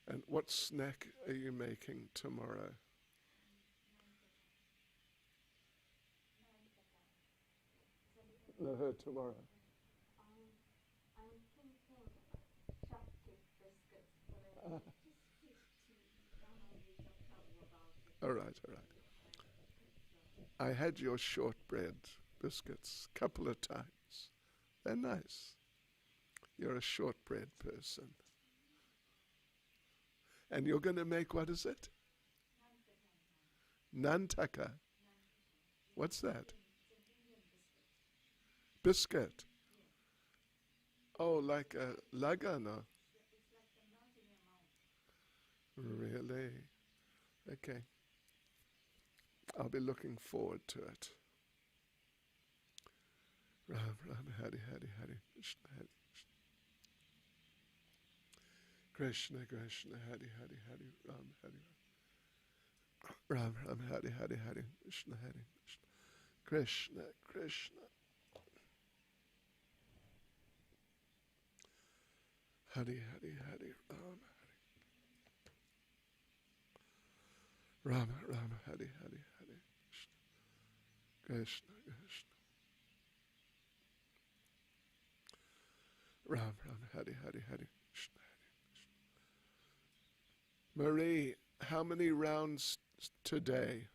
And what snack are you making tomorrow? No, tomorrow. I'm thinking chocolate biscuits, but I Ah, just don't know we don't know about it. all right, all right. Pizza. I had your shortbread biscuits a couple of times. They're nice. You're a shortbread person. And you're going to make, what is it? Nantaka. What's that? It's an Indian biscuit. Biscuit. Yes. Oh, like a lagana. It's like the melt in your mouth. Really? Okay. I'll be looking forward to it. Ram Ram Hari Hari Hari Krishna Hari Krishna Krishna Hari Hari Hari Ram Hari Ram Ram Hari Hari Hari Krishna Hari Krishna Krishna Hari Hari Hari Ram Ram Hari Hari Hari Krishna Krishna Ram Ram Hari Hari Hari Krishna. Marie, how many rounds today?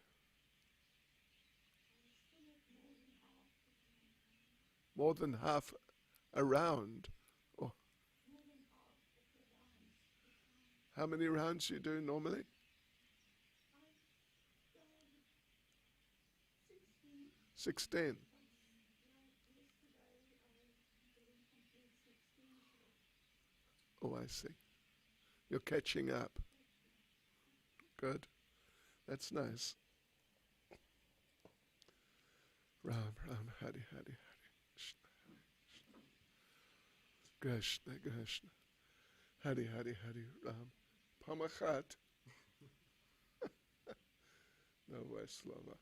More than half a round. Oh, how many rounds you do normally? 16. Oh, I see. You're catching up. Good. That's nice. Ram Ram Hari Hari Hari Krishna Krishna Krishna Hari Hari Hari Ram Pamachat. No way slower.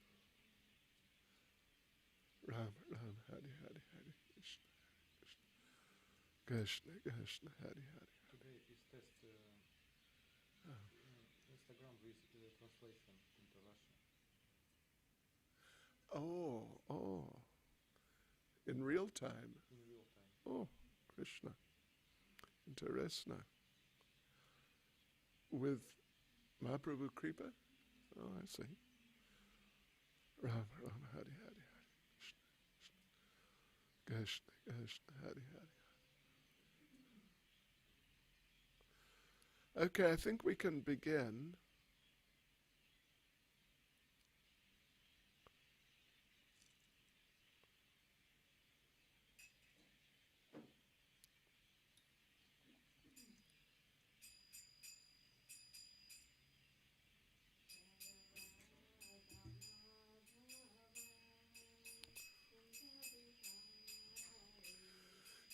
Ram Ram Hari Hari Hari Krishna Krishna Krishna Hari Hari. Today is test Instagram with translation into Russian. Oh, oh. In real time. In real time. Oh, Krishna. Interesna. With Mahaprabhu Kripa? Oh, I see. Ram Ram Hari Hari Hari Krishna Krishna Hari Hari. Okay, I think we can begin.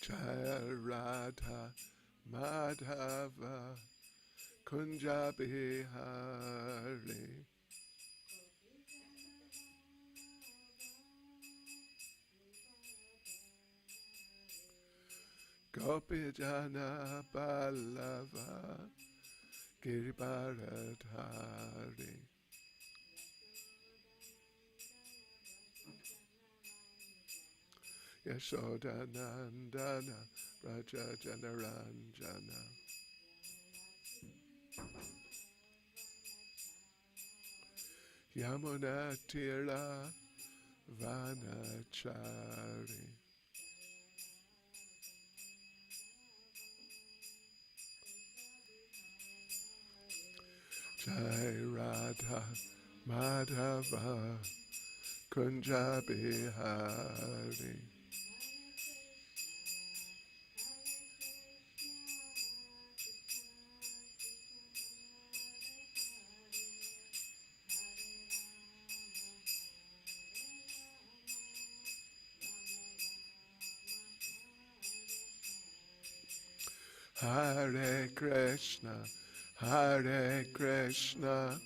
Jaya Radha Madhava Kunja Bihari Gopijana Ballava Giribharadhari Yashodanandana Raja Janaranjana Yamuna Tira Vanachari Jai Radha Madhava Kunja Bihari Hare Krishna, Hare Krishna,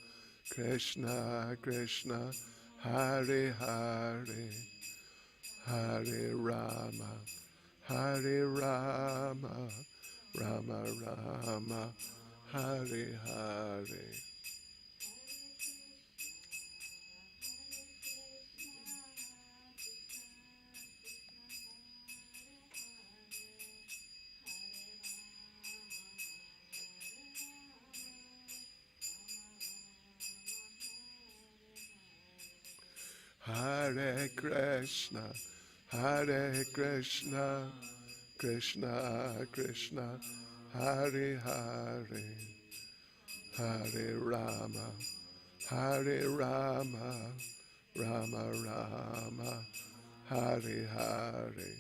Krishna Krishna, Hare Hare, Hare Rama, Hare Rama, Rama Rama, Hare Hare. Hare Krishna, Hare Krishna, Krishna Krishna, Hare Hare, Hare Rama, Hare Rama, Rama Rama, Hare Hare.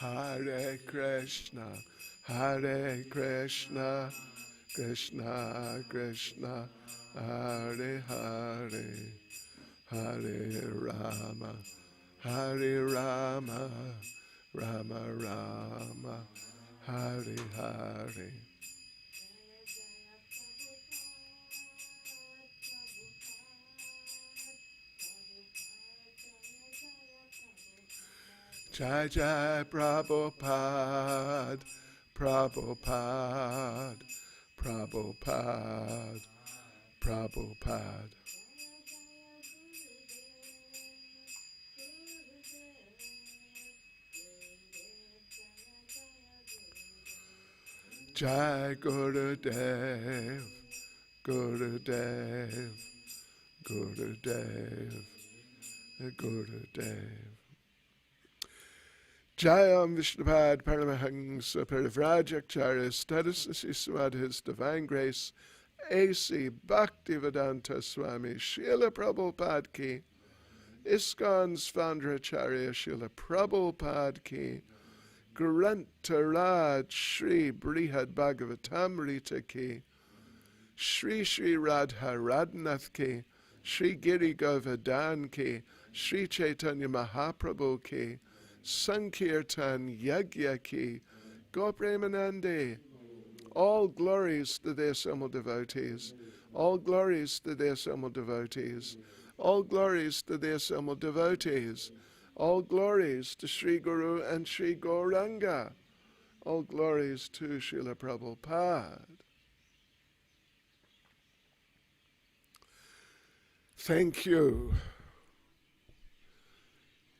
Hare Krishna, Hare Krishna, Krishna Krishna, Hare Hare, Hare Rama, Hare Rama, Rama Rama, Hare Hare. Jai Jai Prabhupada, Prabhupada, Prabhupada, Prabhupada. Jai Gurudev, Gurudev, Gurudev, Gurudev. Jayam Vishnupad Paramahansa Parivrajacharya Status His Divine Grace A.C. Bhaktivedanta Swami Srila Prabhupada Ki ISKCON's founder Acharya Srila Prabhupada Ki Grantaraj Sri Brihad Bhagavatamrita Ki Sri Sri Radha Radhanath Ki Sri Giri Govardhan Ki Sri Chaitanya Mahaprabhu Ki Sankirtan Yagya Ki Gopremanande. All glories to their assembled devotees. All glories to their assembled devotees. All glories to their assembled devotees. All glories to Sri Guru and Sri Gauranga. All glories to Srila Prabhupada. Thank you.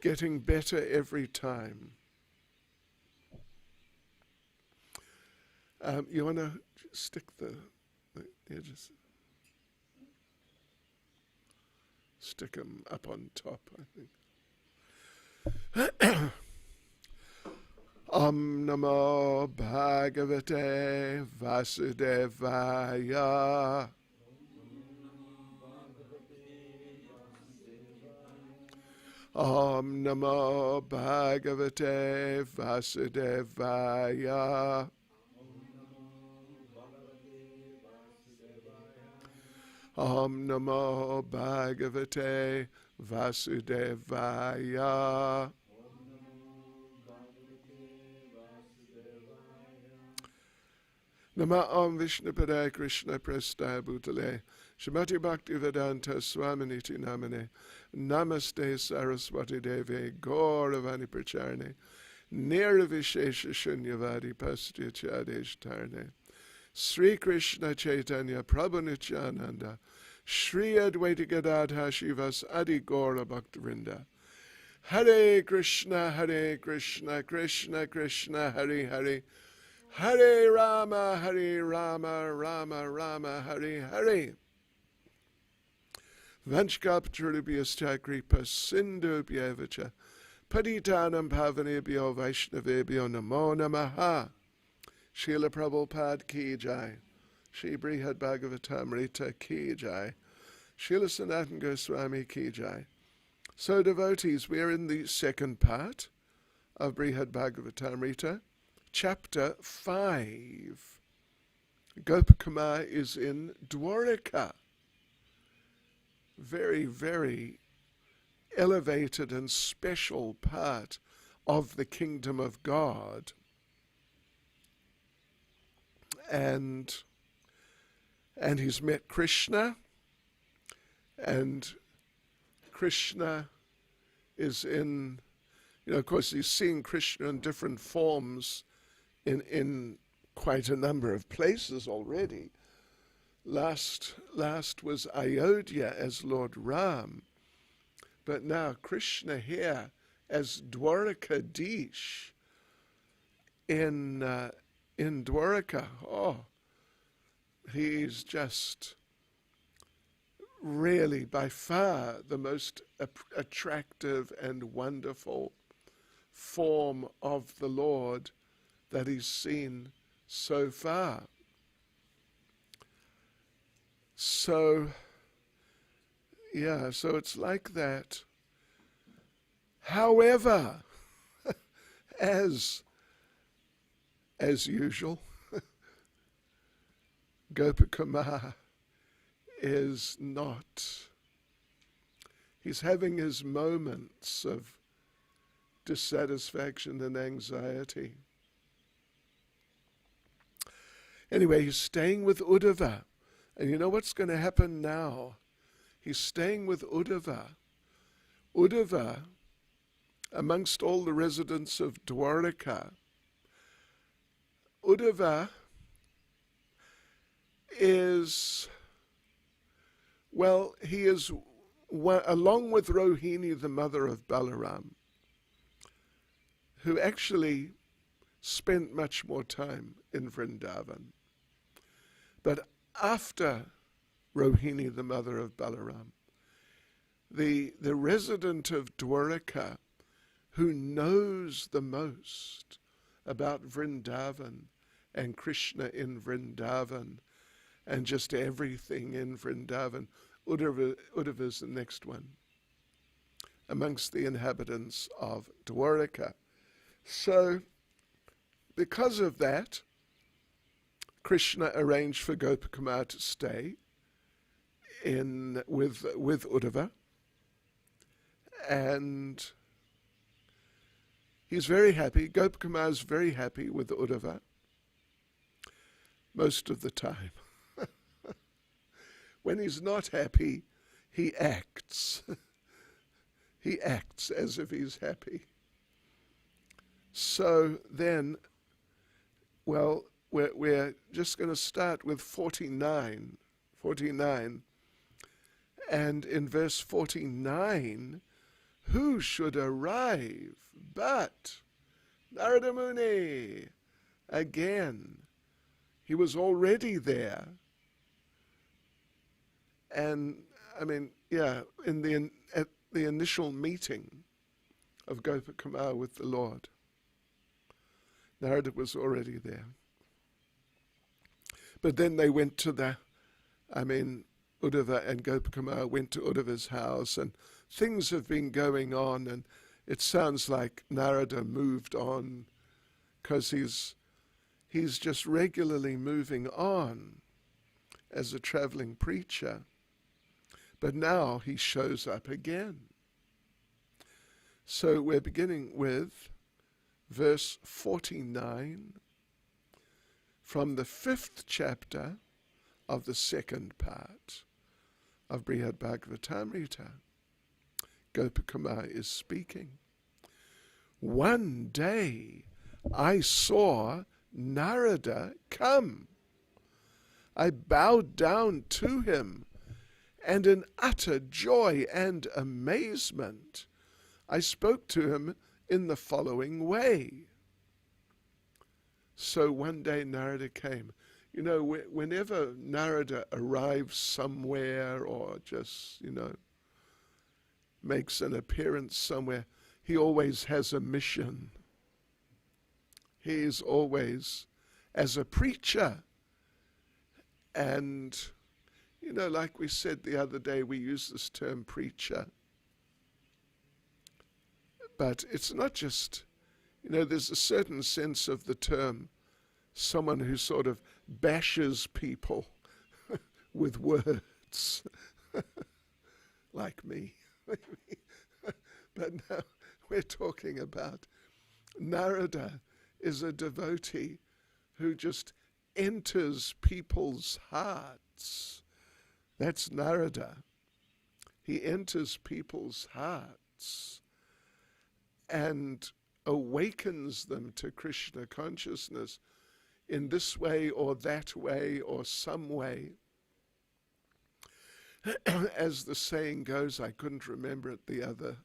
Getting better every time. You want to stick the edges? Stick them up on top, I think. Om Namo Bhagavate Vasudevaya. Om Namo Bhagavate Vasudevaya. Om Namo Bhagavate Vasudevaya. Nama Om Vishnupadaya Krishna Prestaya Bhutale Srimati Bhaktivedanta Swaminiti Namane Namaste Saraswati Devi Gauravani Pracharne Nirvishesha Shunyavadi Pastya Chadesh Tarne Sri Krishna Chaitanya Prabhu Nityananda Sri Advaita Gadadha Shivas Adi Gaura Bhaktivinoda Hare Krishna Krishna Krishna Hare Hare Hare Rama, Rama Rama, Hare Hare. Vanchkaptrubhyascha kripa sindhubhyevacha patitanam pavanebhyo vaishnavebhyo namo namaha. Srila Prabhupada ki jai. Shri Brihad Bhagavatamrita ki jai. Srila Sanatana Goswami ki jai. So devotees, we are in the second part of Brihad Bhagavatamrita. Chapter 5. Gopakama is in Dwaraka. Very, very elevated and special part of the kingdom of God. and he's met Krishna, and Krishna is in, of course he's seen Krishna in different forms in quite a number of places already. Last was Ayodhya as Lord Ram, but now Krishna here as Dwarkadish in Dwarka. Oh, he's just really by far the most attractive and wonderful form of the Lord that he's seen so far. So it's like that. However, as usual, Gopakumar is not. He's having his moments of dissatisfaction and anxiety. Anyway, he's staying with Uddhava. And you know what's going to happen now? He's staying with Uddhava. Uddhava, amongst all the residents of Dwarka, Uddhava is, well, he is, along with Rohini, the mother of Balaram, who actually spent much more time in Vrindavan. But after Rohini, the mother of Balaram, the resident of Dwarka who knows the most about Vrindavan and Krishna in Vrindavan and just everything in Vrindavan, Uddhava is the next one amongst the inhabitants of Dwarka. So, because of that, Krishna arranged for Gopakumar to stay with Uddhava, and he's very happy. Gopakumar is very happy with Uddhava most of the time. When he's not happy, he acts. He acts as if he's happy. So then, well, we're just going to start with 49. And in verse 49, who should arrive but Narada Muni? Again, he was already there. And, I mean, at the initial meeting of Gopakumar with the Lord, Narada was already there. But then they went to Uddhava and Gopakumar went to Uddhava's house, and things have been going on, and it sounds like Narada moved on, because he's just regularly moving on as a traveling preacher. But now he shows up again. So we're beginning with verse 49 from the 5th chapter of the 2nd part of Brihad Bhagavatamrita. Gopakumar is speaking. One day I saw Narada come. I bowed down to him, and in utter joy and amazement I spoke to him in the following way. So one day Narada came. You know, whenever Narada arrives somewhere or just, makes an appearance somewhere, he always has a mission. He is always as a preacher. And, like we said the other day, we use this term preacher. But it's not just, there's a certain sense of the term, someone who sort of bashes people with words, like me. But now we're talking about Narada is a devotee who just enters people's hearts. That's Narada. He enters people's hearts and awakens them to Krishna consciousness in this way or that way or some way. As the saying goes, I couldn't remember it the other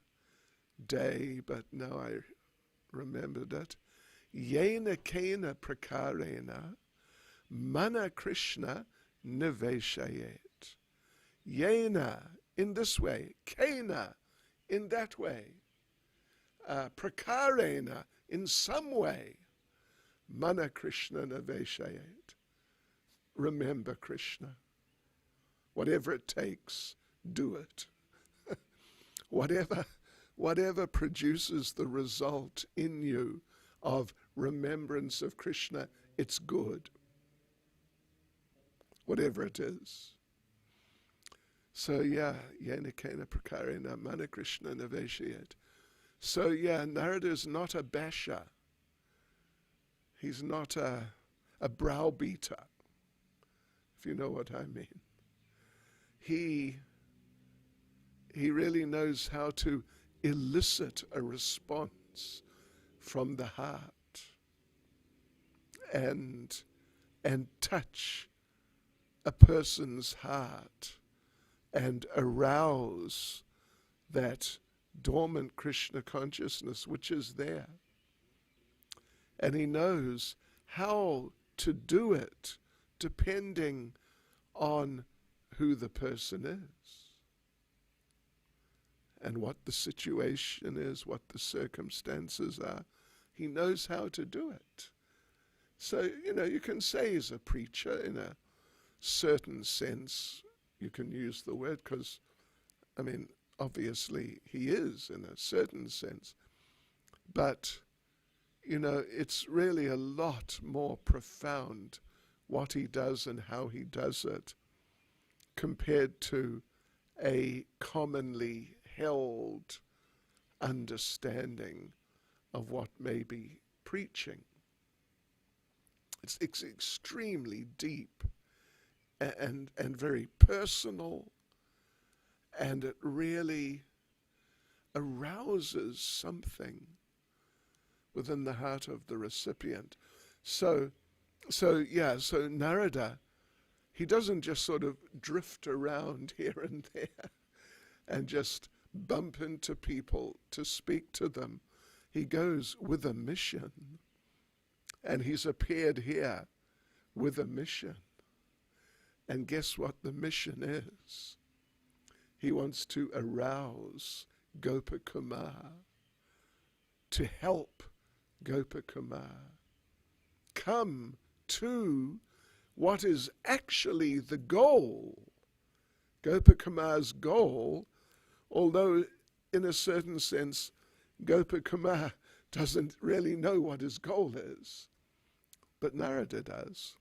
day, but now I remembered it. Yena kena prakarena mana Krishna niveshayet. Yena, in this way. Kena, in that way. Prakarena, in some way. Mana Krishna niveshayet. Remember Krishna. Whatever it takes, do it. Whatever produces the result in you of remembrance of Krishna, it's good. Whatever it is. So yena kena prakarena mana Krishna niveshayet. So Narada is not a basher. He's not a browbeater, if you know what I mean. He really knows how to elicit a response from the heart and touch a person's heart and arouse that dormant Krishna consciousness which is there. And he knows how to do it depending on who the person is and what the situation is, what the circumstances are. He knows how to do it. So, you can say he's a preacher in a certain sense. You can use the word because, obviously he is in a certain sense. But, it's really a lot more profound what he does and how he does it compared to a commonly held understanding of what may be preaching. It's extremely deep and very personal, and it really arouses something within the heart of the recipient. So Narada, he doesn't just sort of drift around here and there and just bump into people to speak to them. He goes with a mission. And he's appeared here with a mission. And guess what the mission is? He wants to arouse Gopakumar, to help Gopakumar come to what is actually the goal. Gopakumar's goal, although in a certain sense Gopakumar doesn't really know what his goal is, but Narada does.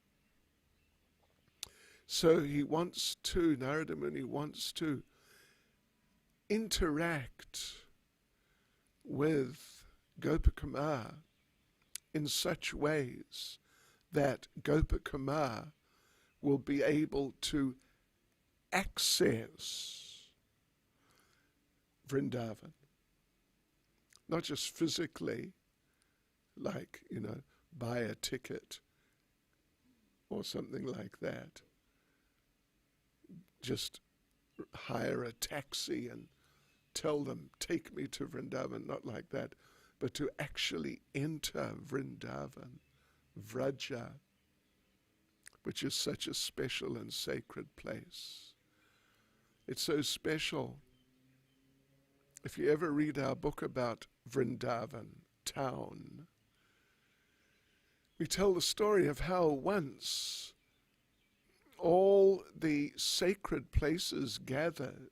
So Narada Muni wants to interact with Gopakumar in such ways that Gopakumar will be able to access Vrindavan. Not just physically, like, buy a ticket or something like that. Just hire a taxi and tell them, take me to Vrindavan, not like that, but to actually enter Vrindavan, Vraja, which is such a special and sacred place. It's so special. If you ever read our book about Vrindavan town, we tell the story of how once all the sacred places gathered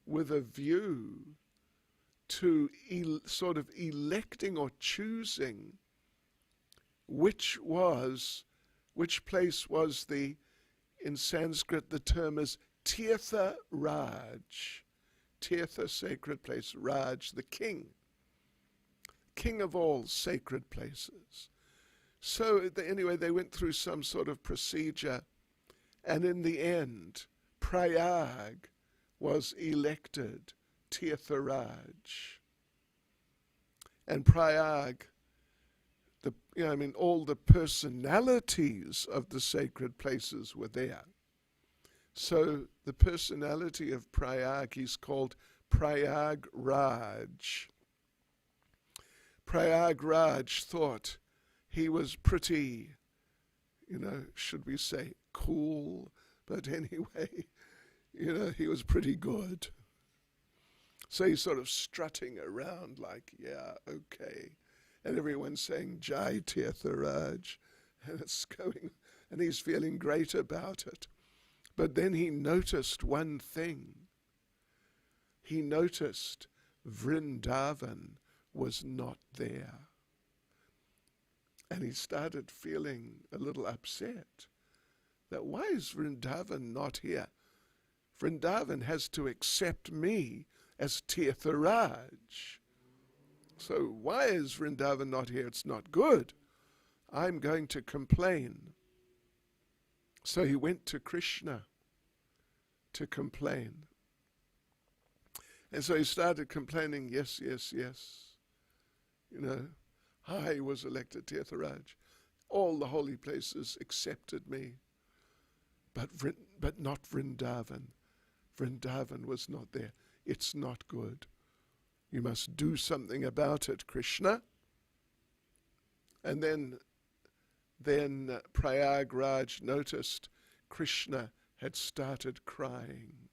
with a view to sort of electing or choosing which place was in Sanskrit the term is Tirtha Raj. Tirtha, sacred place, Raj, the king of all sacred places. So anyway, they went through some sort of procedure, and in the end, Prayag was elected Tirtharaj. And Prayag, all the personalities of the sacred places were there. So the personality of Prayag is called Prayag Raj. Prayag Raj thought he was pretty, should we say, cool, but anyway, he was pretty good. So he's sort of strutting around like, yeah, okay. And everyone's saying, Jai Tirtharaj, and it's going, and he's feeling great about it. But then he noticed one thing. He noticed Vrindavan was not there. And he started feeling a little upset that why is Vrindavan not here? Vrindavan has to accept me as Tirtharaj. So why is Vrindavan not here? It's not good. I'm going to complain. So he went to Krishna to complain. And so he started complaining, yes. I was elected Tirtharaj. All the holy places accepted me. But not Vrindavan. Vrindavan was not there. It's not good. You must do something about it, Krishna. And then Prayagraj noticed Krishna had started crying.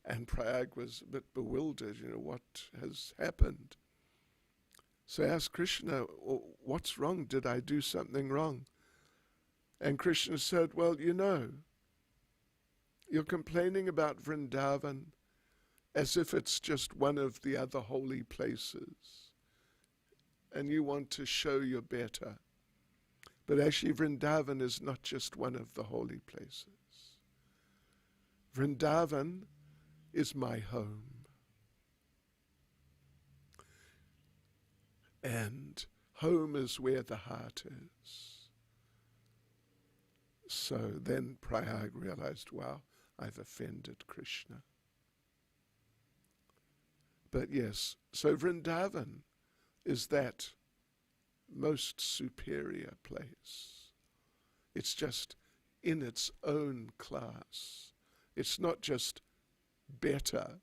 And Prayag was a bit bewildered, what has happened? So I asked Krishna, what's wrong? Did I do something wrong? And Krishna said, well, you're complaining about Vrindavan as if it's just one of the other holy places. And you want to show you're better. But actually Vrindavan is not just one of the holy places. Vrindavan is my home. And home is where the heart is. So then Prayag realized, wow, I've offended Krishna. But yes, so Vrindavan is that most superior place. It's just in its own class. It's not just better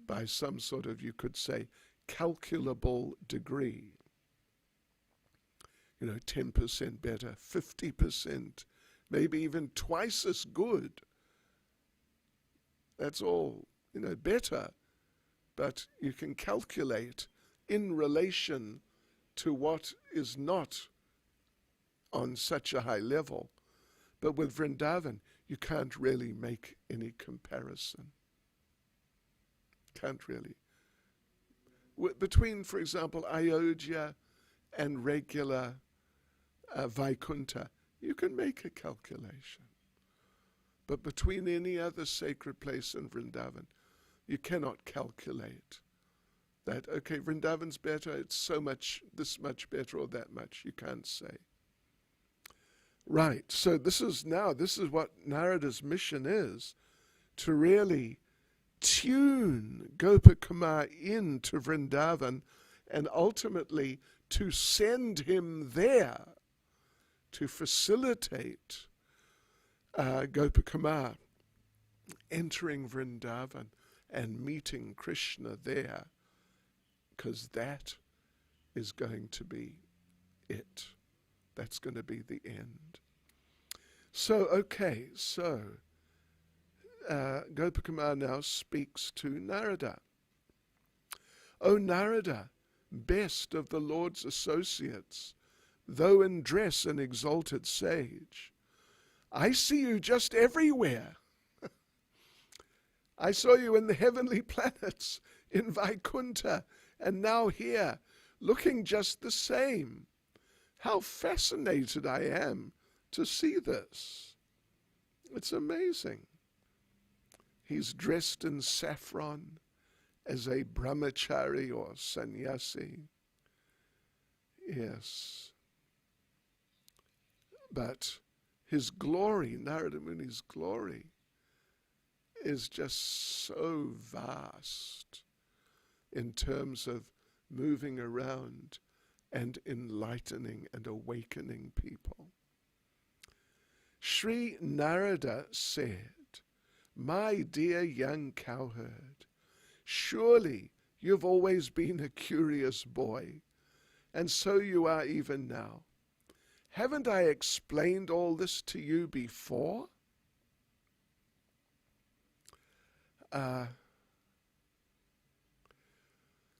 by some sort of, you could say, calculable degree. 10% better, 50%, maybe even twice as good. That's all, better. But you can calculate in relation to what is not on such a high level. But with Vrindavan, you can't really make any comparison. Can't really. Between, for example, Ayodhya and regular Vaikuntha, you can make a calculation. But between any other sacred place and Vrindavan, you cannot calculate that, okay, Vrindavan's better, it's so much, this much better or that much. You can't say. Right, so this is what Narada's mission is, to really tune Gopakumar into Vrindavan and ultimately to send him there to facilitate Gopakumar entering Vrindavan and meeting Krishna there, because that is going to be it. That's going to be the end. So Gopakumar now speaks to Narada. O Narada, best of the Lord's associates, though in dress an exalted sage, I see you just everywhere. I saw you in the heavenly planets, in Vaikuntha, and now here, looking just the same. How fascinated I am to see this. It's amazing. He's dressed in saffron as a brahmachari or sannyasi. Yes. But his glory, Narada Muni's glory, is just so vast in terms of moving around and enlightening and awakening people. Sri Narada said, "My dear young cowherd, surely you've always been a curious boy, and so you are even now. Haven't I explained all this to you before?"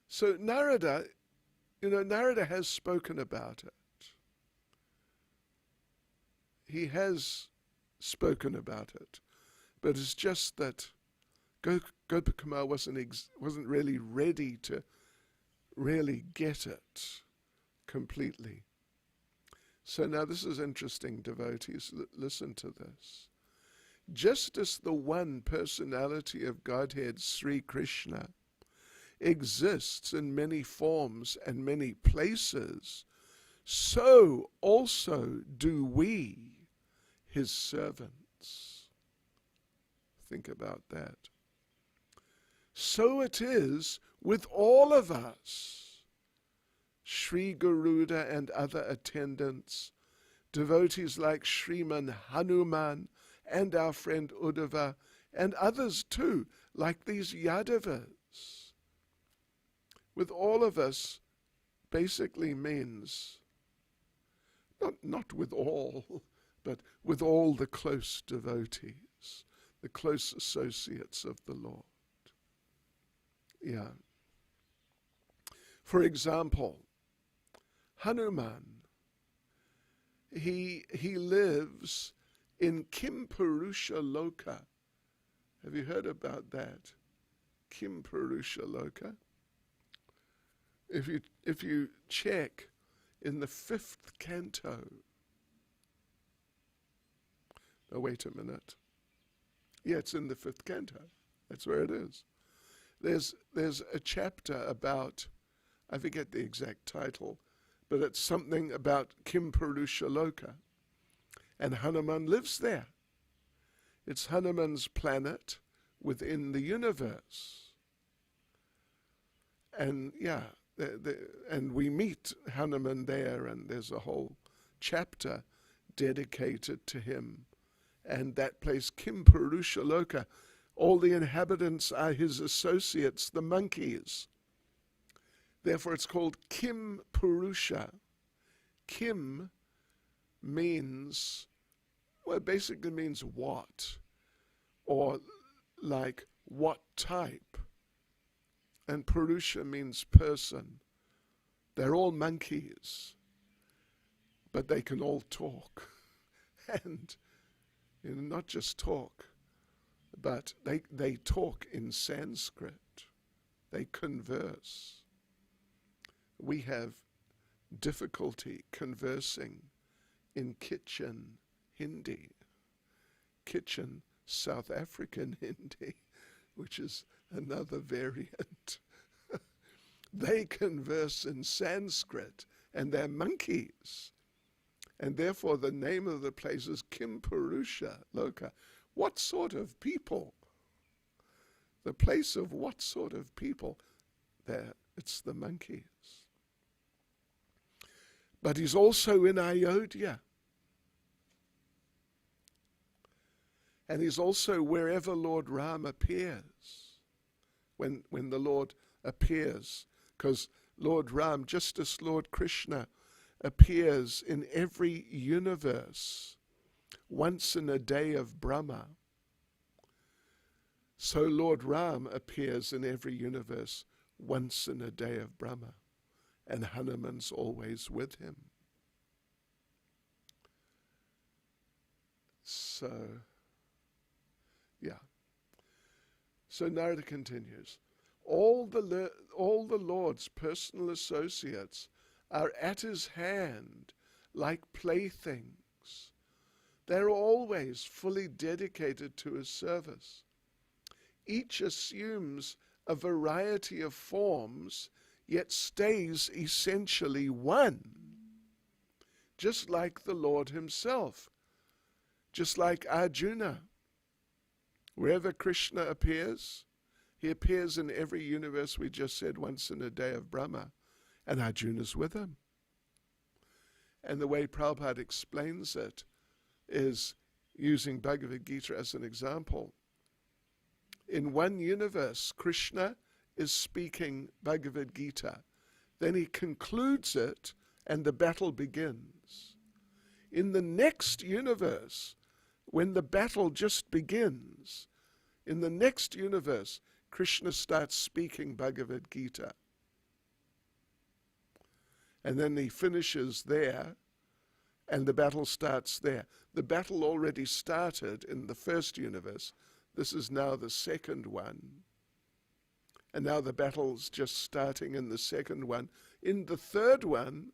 So Narada, Narada has spoken about it. He has spoken about it, but it's just that Gopakumar wasn't really ready to really get it completely. So now this is interesting, devotees. Listen to this. Just as the one personality of Godhead, Sri Krishna, exists in many forms and many places, so also do we, his servants. Think about that. So it is with all of us, Sri Garuda and other attendants, devotees like Sriman Hanuman and our friend Uddhava, and others too, like these Yadavas. With all of us basically means, not with all, but with all the close devotees, the close associates of the Lord. Yeah. For example, Hanuman, he lives in Kimpurusha Loka. Have you heard about that? Kimpurusha Loka. If you check in the 5th canto. Oh, wait a minute. Yeah, it's in the 5th canto. That's where it is. There's a chapter about, I forget the exact title, but it's something about Kimpurusha Loka. And Hanuman lives there. It's Hanuman's planet within the universe. And yeah, and we meet Hanuman there, and there's a whole chapter dedicated to him. And that place, Kimpurusha Loka, all the inhabitants are his associates, the monkeys. Therefore it's called Kimpurusha. Kim means, well, it basically means what, or like what type. And Purusha means person. They're all monkeys, but they can all talk. And not just talk, but they talk in Sanskrit. They converse. We have difficulty conversing in Kitchen Hindi, Kitchen South African Hindi, which is another variant. They converse in Sanskrit, and they're monkeys. And therefore the name of the place is Kimpurusha Loka. What sort of people? The place of what sort of people? There, it's the monkeys. But he's also in Ayodhya. And he's also wherever Lord Ram appears. When the Lord appears, because Lord Ram, just as Lord Krishna, appears in every universe once in a day of Brahma, so Lord Ram appears in every universe once in a day of Brahma, and Hanuman's always with him. So, yeah. So Narada continues, all the Lord's personal associates are at his hand like playthings. They're always fully dedicated to his service. Each assumes a variety of forms, yet stays essentially one, just like the Lord himself, just like Arjuna. Wherever Krishna appears, he appears in every universe, we just said, once in a day of Brahma, and Arjuna's with him. And the way Prabhupada explains it is using Bhagavad Gita as an example. In one universe, Krishna is speaking Bhagavad Gita. Then he concludes it and the battle begins. In the next universe, when the battle just begins, in the next universe, Krishna starts speaking Bhagavad Gita. And then he finishes there, and the battle starts there. The battle already started in the first universe. This is now the second one. And now the battle's just starting in the second one. In the third one,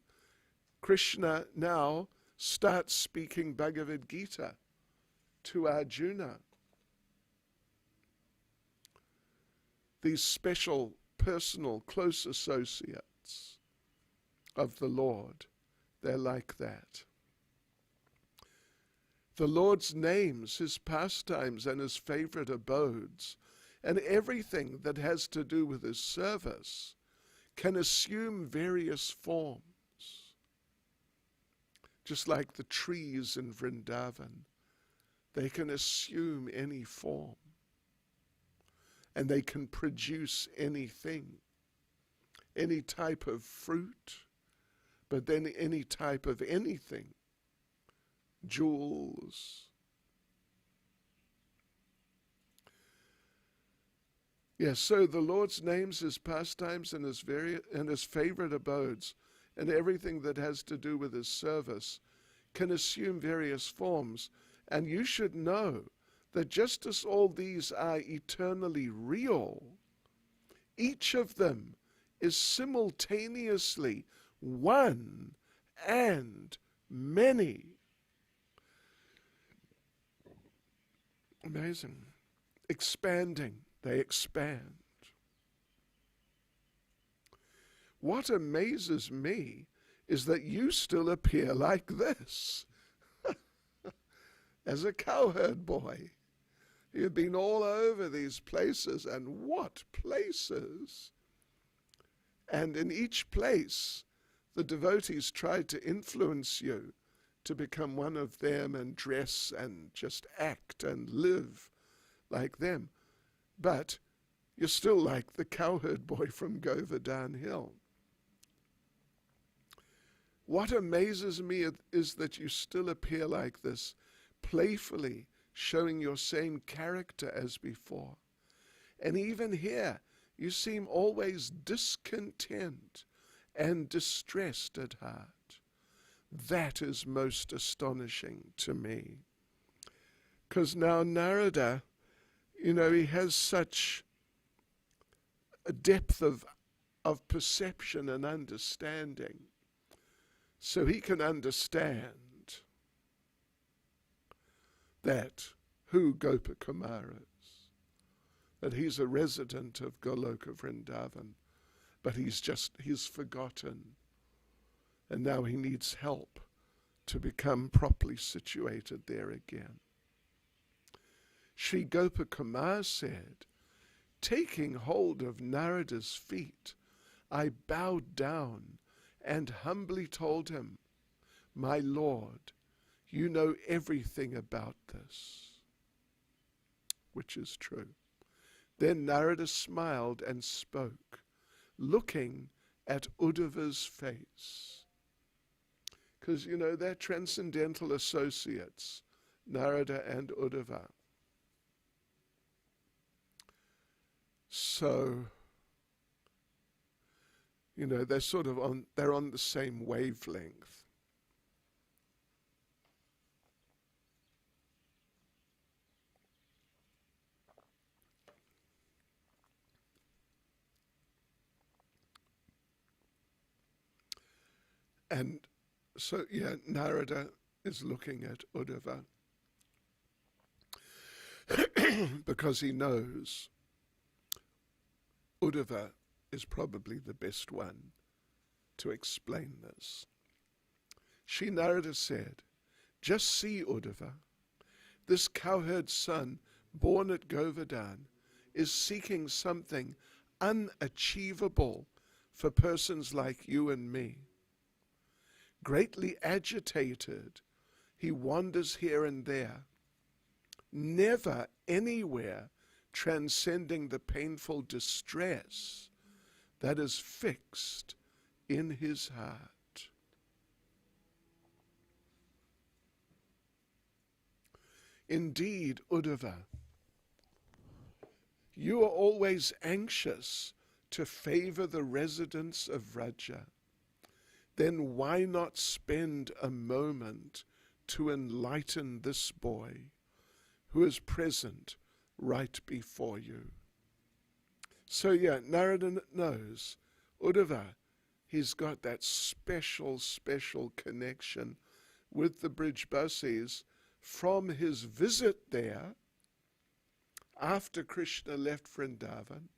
Krishna now starts speaking Bhagavad Gita to Arjuna. These special, personal, close associates of the Lord, they're like that. The Lord's names, his pastimes, and his favorite abodes, and everything that has to do with his service can assume various forms. Just like the trees in Vrindavan, they can assume any form. And they can produce anything, any type of fruit, but then any type of anything, jewels. Yes, so the Lord's names, his pastimes, and his favorite abodes, and everything that has to do with his service can assume various forms. And you should know that just as all these are eternally real, each of them is simultaneously one and many. Amazing. Expanding, they expand. What amazes me is that you still appear like this. As a cowherd boy, you've been all over these places, and what places! And in each place, the devotees tried to influence you to become one of them and dress and just act and live like them. But you're still like the cowherd boy from Govardhan Hill. What amazes me is that you still appear like this, playfully showing your same character as before. And even here, you seem always discontent and distressed at heart. That is most astonishing to me. Because now Narada, he has such a depth of perception and understanding. So he can understand that who Gopakumar is, that he's a resident of Goloka Vrindavan, but he's forgotten, and now he needs help to become properly situated there again. Sri Gopakumar said, taking hold of Narada's feet, I bowed down and humbly told him, my Lord, you know everything about this, which is true. Then Narada smiled and spoke, looking at Uddhava's face. Because, they're transcendental associates, Narada and Uddhava. So, they're on the same wavelength. And so, Narada is looking at Uddhava because he knows Uddhava is probably the best one to explain this. Sri Narada said, just see, Uddhava, this cowherd's son, born at Govardhan, is seeking something unachievable for persons like you and me. Greatly agitated, he wanders here and there, never anywhere transcending the painful distress that is fixed in his heart. Indeed, Uddhava, you are always anxious to favor the residents of Vraja. Then why not spend a moment to enlighten this boy who is present right before you? So yeah, Narada knows, Uddhava, he's got that special connection with the Brijbasis from his visit there after Krishna left Vrindavan.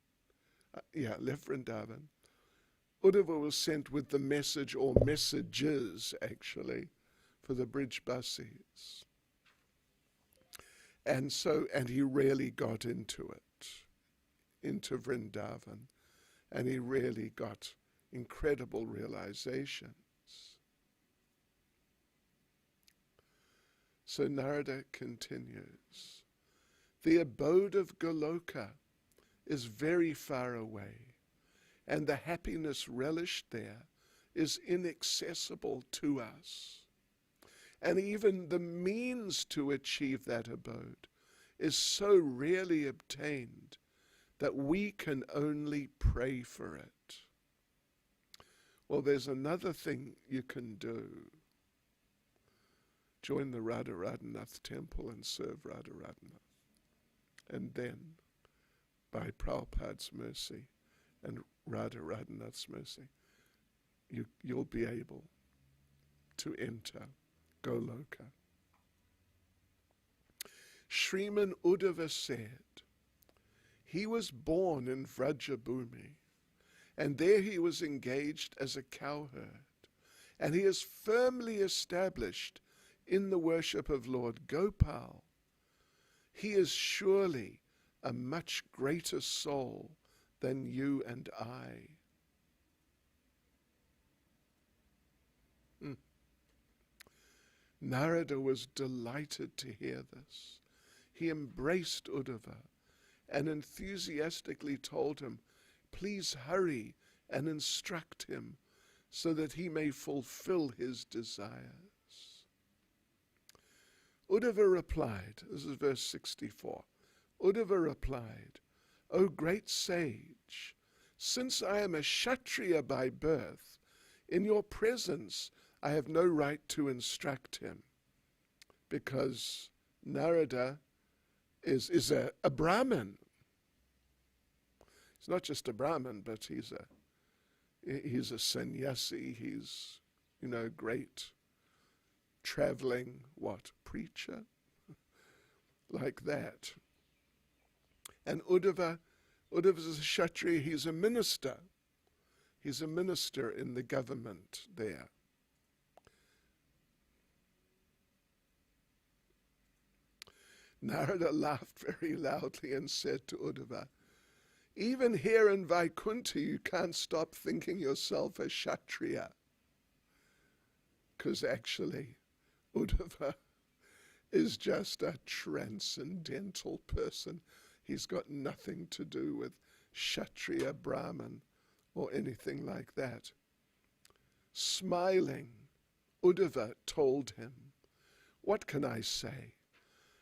Uddhava was sent with the message, or messages actually, for the Brijbasis. And he really got into it, into Vrindavan, and he really got incredible realizations. So Narada continues, the abode of Goloka is very far away, and the happiness relished there is inaccessible to us. And even the means to achieve that abode is so rarely obtained that we can only pray for it. Well, there's another thing you can do. Join the Radharadhanath temple and serve Radharadhanath. And then, by Prabhupada's mercy and Radharadhanath's mercy, you'll be able to enter Goloka. Sriman Uddhava said, he was born in Vrajabhumi, and there he was engaged as a cowherd, and he is firmly established in the worship of Lord Gopal. He is surely a much greater soul than you and I. Narada was delighted to hear this. He embraced Uddhava and enthusiastically told him, please hurry and instruct him so that he may fulfill his desires. Uddhava replied, this is verse 64, Uddhava replied, O great sage, since I am a Kshatriya by birth, in your presence I have no right to instruct him, because Narada is a Brahmin. He's not just a Brahmin, but he's a sannyasi. He's, great traveling, preacher? Like that. And Uddhava is a Kshatriya, he's a minister. He's a minister in the government there. Narada laughed very loudly and said to Uddhava, even here in Vaikuntha you can't stop thinking yourself a Kshatriya. Because actually, Uddhava is just a transcendental person. He's got nothing to do with Kshatriya, Brahman, or anything like that. Smiling, Uddhava told him, what can I say?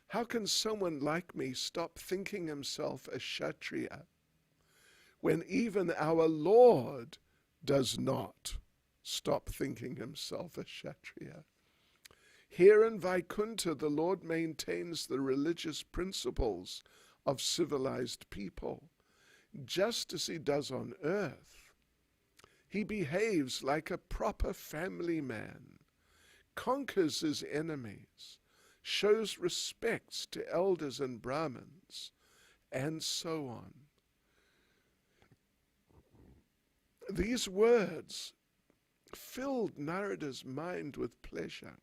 How can someone like me stop thinking himself a Kshatriya when even our Lord does not stop thinking himself a Kshatriya? Here in Vaikuntha, the Lord maintains the religious principles of civilized people, just as he does on earth. He behaves like a proper family man, conquers his enemies, shows respects to elders and Brahmins, and so on. These words filled Narada's mind with pleasure,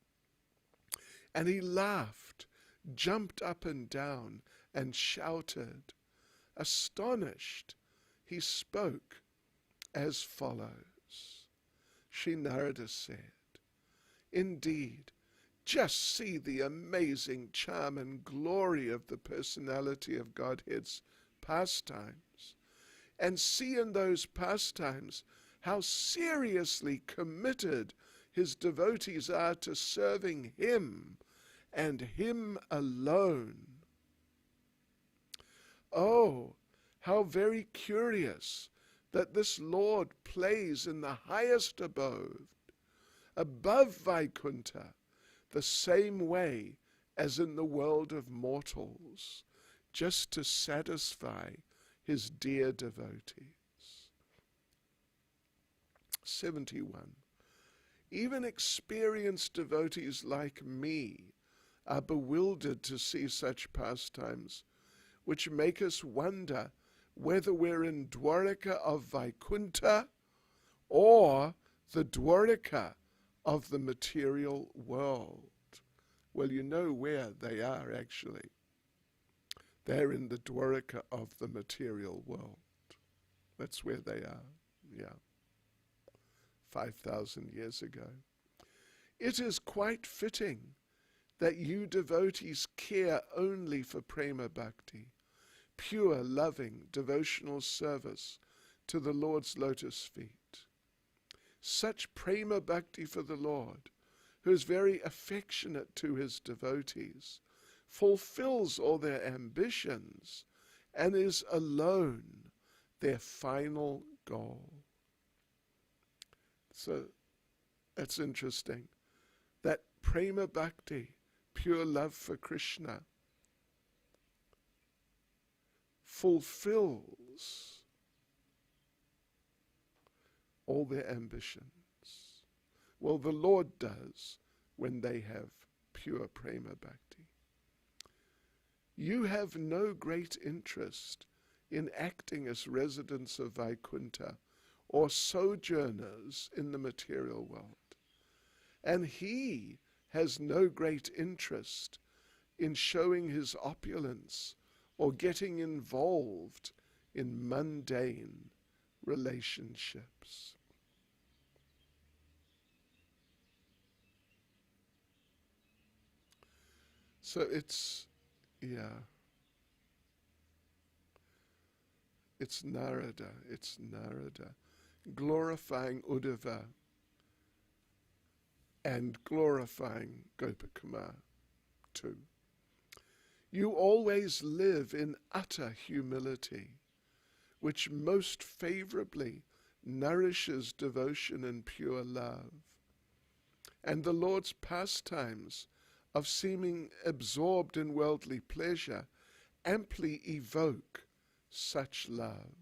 and he laughed, jumped up and down, and shouted. Astonished, he spoke as follows. Sri Narada said, indeed, just see the amazing charm and glory of the personality of Godhead's pastimes, and see in those pastimes how seriously committed his devotees are to serving him and him alone. Oh, how very curious that this Lord plays in the highest abode, above Vaikuntha, the same way as in the world of mortals, just to satisfy his dear devotees. 71. Even experienced devotees like me are bewildered to see such pastimes, which make us wonder whether we're in Dwaraka of Vaikuntha or the Dwaraka of the material world. Well, you know where they are actually. They're in the Dwaraka of the material world. That's where they are, 5,000 years ago. It is quite fitting that you devotees care only for prema bhakti, pure, loving, devotional service to the Lord's lotus feet. Such prema bhakti for the Lord, who is very affectionate to his devotees, fulfills all their ambitions and is alone their final goal. So that's interesting. That prema bhakti, pure love for Krishna, fulfills all their ambitions. Well, the Lord does when they have pure prema bhakti. You have no great interest in acting as residents of Vaikuntha or sojourners in the material world. And he has no great interest in showing his opulence or getting involved in mundane relationships. So it's Narada, glorifying Uddhava and glorifying Gopakumar too. You always live in utter humility, which most favorably nourishes devotion and pure love. And the Lord's pastimes of seeming absorbed in worldly pleasure amply evoke such love.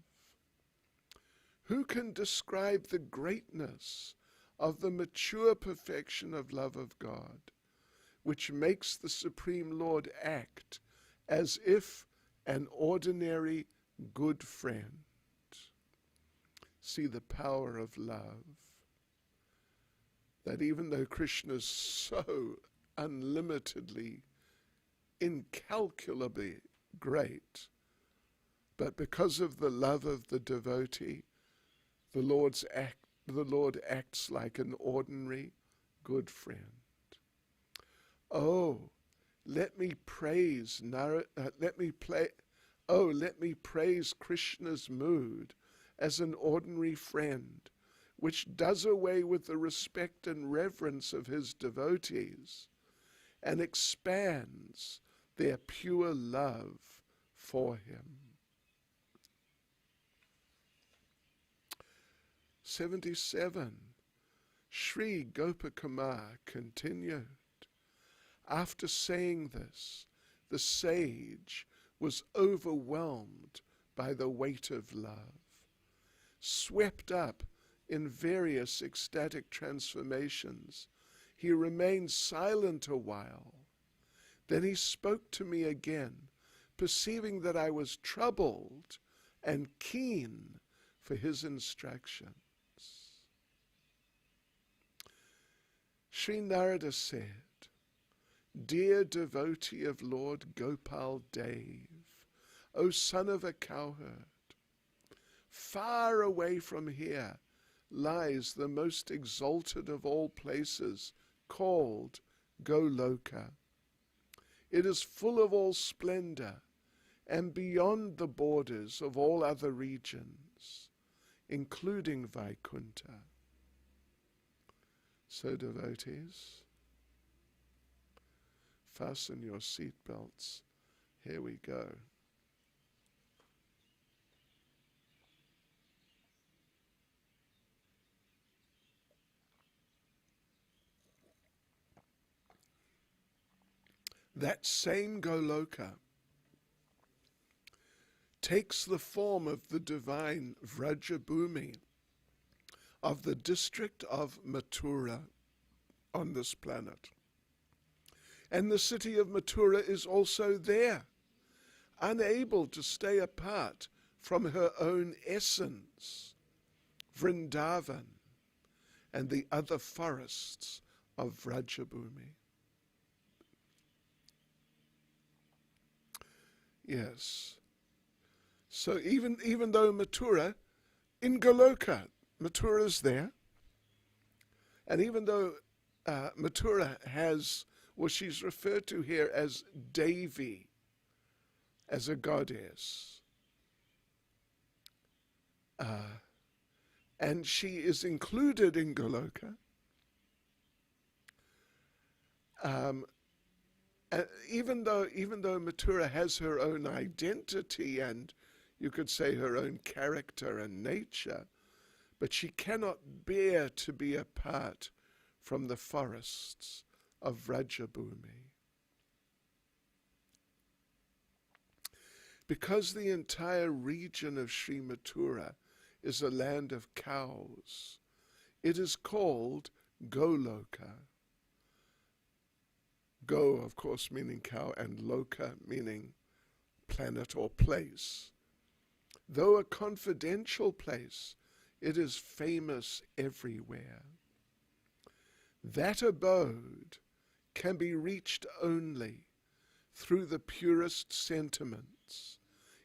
Who can describe the greatness of the mature perfection of love of God, which makes the Supreme Lord act as if an ordinary good friend? See the power of love, that even though Krishna is so unlimitedly, incalculably great, but because of the love of the devotee, the Lord acts like an ordinary good friend. Oh, let me praise Krishna's mood as an ordinary friend, which does away with the respect and reverence of his devotees and expands their pure love for him. 77. Sri Gopakumar continued. After saying this, the sage was overwhelmed by the weight of love. Swept up in various ecstatic transformations, he remained silent a while. Then he spoke to me again, perceiving that I was troubled and keen for his instruction. Sri Narada said, "Dear devotee of Lord Gopal Dev, O son of a cowherd, far away from here lies the most exalted of all places, called Goloka. It is full of all splendor and beyond the borders of all other regions, including Vaikuntha." So devotees, fasten your seat belts. Here we go. That same Goloka takes the form of the divine Vrajabhumi of the district of Mathura on this planet. And the city of Mathura is also there, unable to stay apart from her own essence, Vrindavan and the other forests of Vrajabhumi. Yes. So even though Mathura, in Goloka, Mathura's there, and even though Mathura has, well, she's referred to here as Devi, as a goddess, and she is included in Goloka. Even though Mathura has her own identity and you could say her own character and nature, but she cannot bear to be apart from the forests of Vrajabhumi. Because the entire region of Sri Mathura is a land of cows, it is called Goloka. Go, of course, meaning cow, and loka, meaning planet or place. Though a confidential place, it is famous everywhere. That abode can be reached only through the purest sentiments,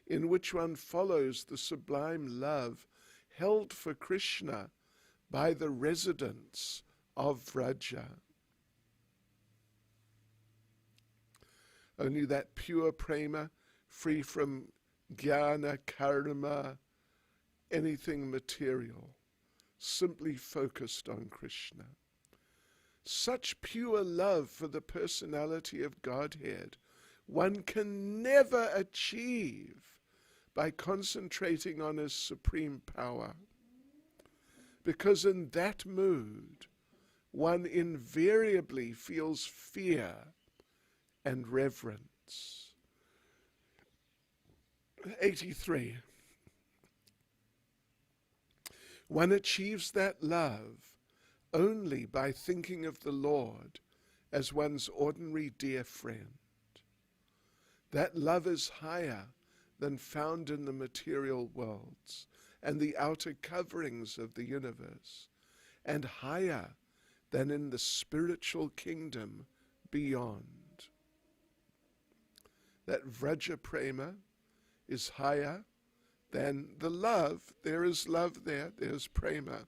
in which one follows the sublime love held for Krishna by the residents of Vraja. Only that pure prema, free from jnana, karma, anything material, simply focused on Krishna. Such pure love for the personality of Godhead one can never achieve by concentrating on his supreme power, because in that mood one invariably feels fear and reverence. 83. One achieves that love only by thinking of the Lord as one's ordinary dear friend. That love is higher than found in the material worlds and the outer coverings of the universe, and higher than in the spiritual kingdom beyond. That Vraja Prema is higher than the love. There is love there, there's Prema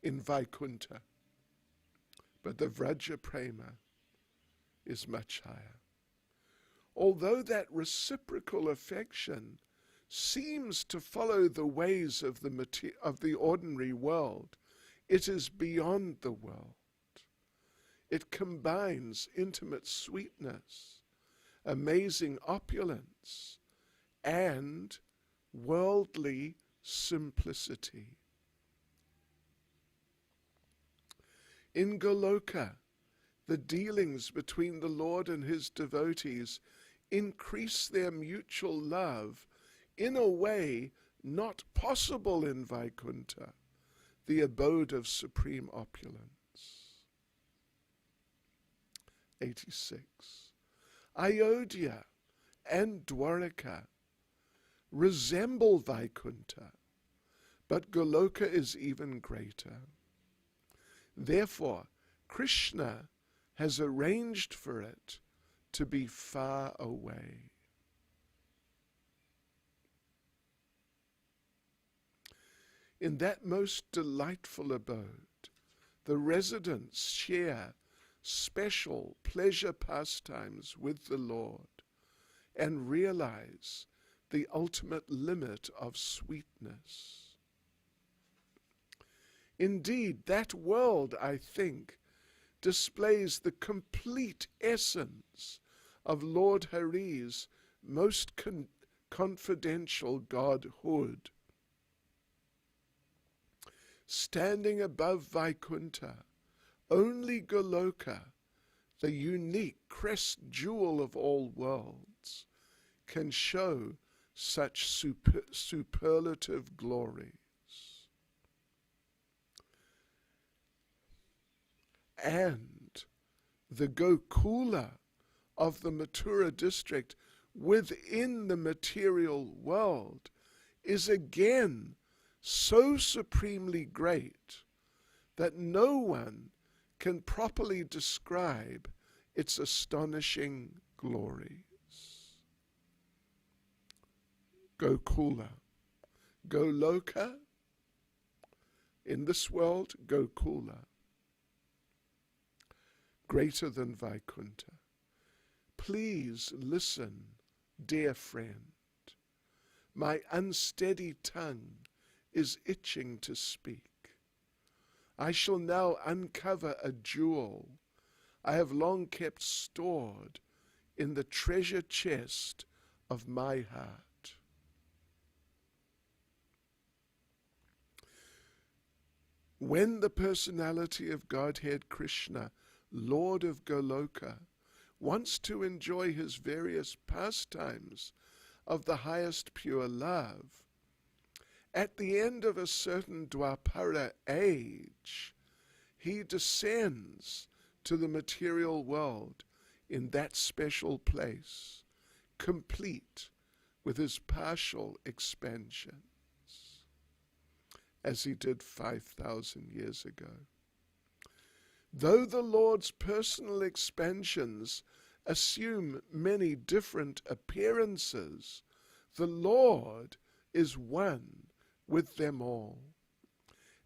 in Vaikuntha. But the Vraja Prema is much higher. Although that reciprocal affection seems to follow the ways of the ordinary world, it is beyond the world. It combines intimate sweetness, amazing opulence, and worldly simplicity. In Goloka, the dealings between the Lord and his devotees increase their mutual love in a way not possible in Vaikuntha, the abode of supreme opulence. 86. Ayodhya and Dwaraka resemble Vaikuntha, but Goloka is even greater. Therefore, Krishna has arranged for it to be far away. In that most delightful abode, the residents share special pleasure pastimes with the Lord and realize the ultimate limit of sweetness. Indeed, that world, I think, displays the complete essence of Lord Hari's most confidential godhood. Standing above Vaikuntha, only Goloka, the unique crest jewel of all worlds, can show such superlative glories. And the Gokula of the Mathura district within the material world is again so supremely great that no one can properly describe its astonishing glories. Gokula, Goloka, in this world, Gokula, greater than Vaikuntha. Please listen, dear friend. My unsteady tongue is itching to speak. I shall now uncover a jewel I have long kept stored in the treasure chest of my heart. When the personality of Godhead Krishna, Lord of Goloka, wants to enjoy his various pastimes of the highest pure love, at the end of a certain Dwapara age, he descends to the material world in that special place, complete with his partial expansions, as he did 5,000 years ago. Though the Lord's personal expansions assume many different appearances, the Lord is one with them all.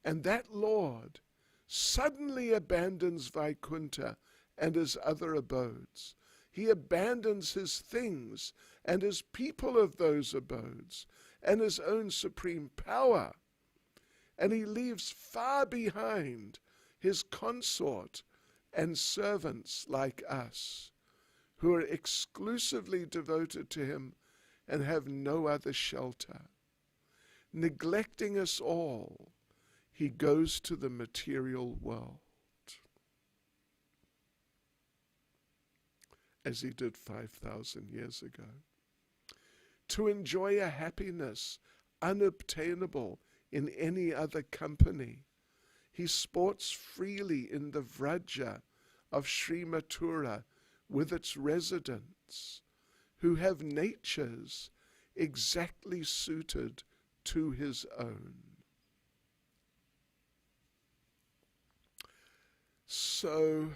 And that Lord suddenly abandons Vaikuntha and his other abodes. He abandons his things and his people of those abodes and his own supreme power. And he leaves far behind his consort and servants like us, who are exclusively devoted to him and have no other shelter. Neglecting us all, he goes to the material world, as he did 5,000 years ago, to enjoy a happiness unobtainable in any other company. He sports freely in the Vraja of Sri Mathura with its residents, who have natures exactly suited to his own. So,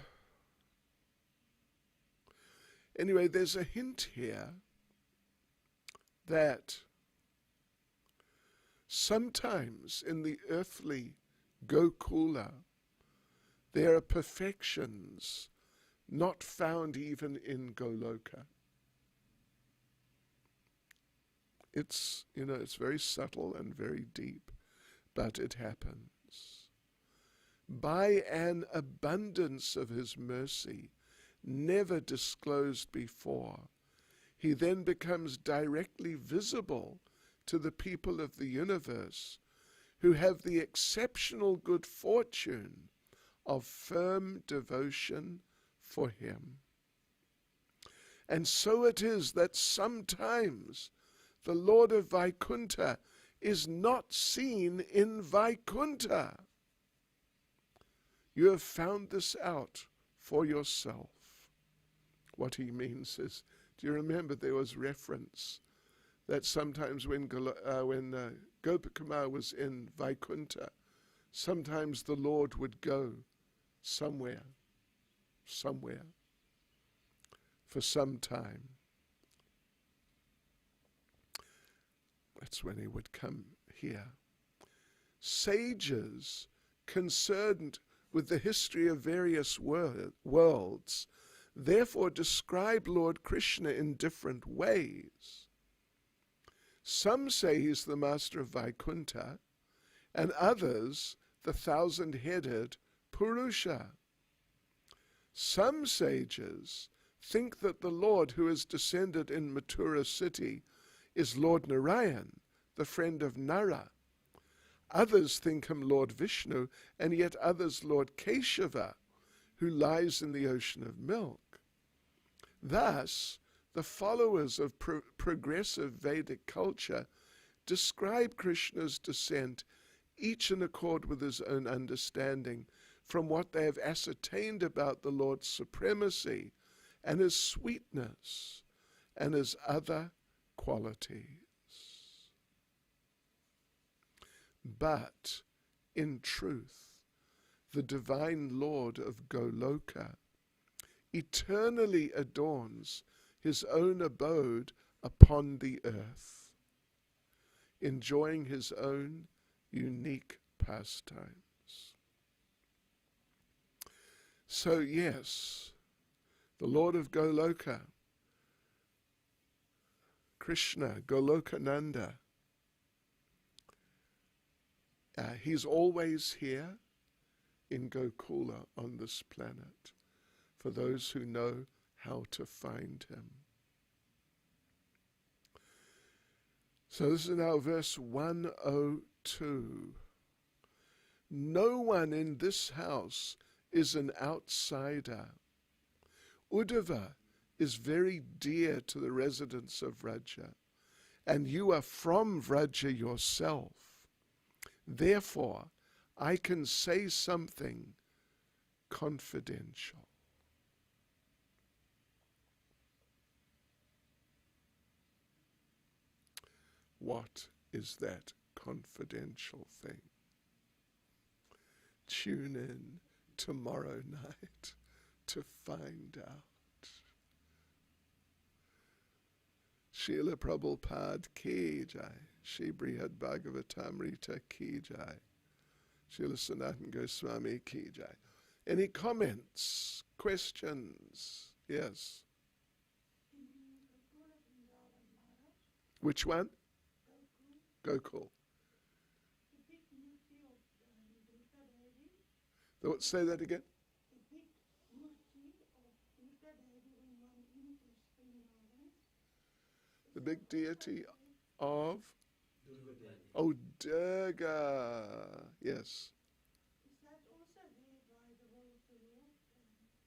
anyway, there's a hint here that sometimes in the earthly Gokula, there are perfections not found even in Goloka. It's very subtle and very deep, but it happens. By an abundance of his mercy, never disclosed before, he then becomes directly visible to the people of the universe, who have the exceptional good fortune of firm devotion for him. And so it is that sometimes the Lord of Vaikuntha is not seen in Vaikuntha. You have found this out for yourself. What he means is, do you remember there was reference that sometimes when Gopakumar was in Vaikuntha, sometimes the Lord would go somewhere somewhere for some time. That's when he would come here. Sages concerned with the history of various worlds therefore describe Lord Krishna in different ways. Some say he's the master of Vaikuntha, and others the thousand-headed Purusha. Some sages think that the Lord who is descended in Mathura city is Lord Narayan, the friend of Nara. Others think him Lord Vishnu, and yet others Lord Keshava, who lies in the ocean of milk. Thus, the followers of progressive Vedic culture describe Krishna's descent each in accord with his own understanding from what they have ascertained about the Lord's supremacy and his sweetness and his other qualities. But, in truth, the divine Lord of Goloka eternally adorns his own abode upon the earth, enjoying his own unique pastimes. So yes, the Lord of Goloka, Krishna, Golokananda, he's always here in Gokula on this planet for those who know how to find him. So this is now verse 102. No one in this house is an outsider. Uddhava is very dear to the residents of Vraja, and you are from Vraja yourself. Therefore, I can say something confidential. What is that confidential thing? Tune in tomorrow night to find out. Srila Prabhupada ki jai. Shri Brihad Bhagavatamrita ki jai. Srila Sanatana Goswami ki jai. Any comments, questions? Yes. Which one? Gokul. Say that again. The big deity of? Oh, Durga. Yes.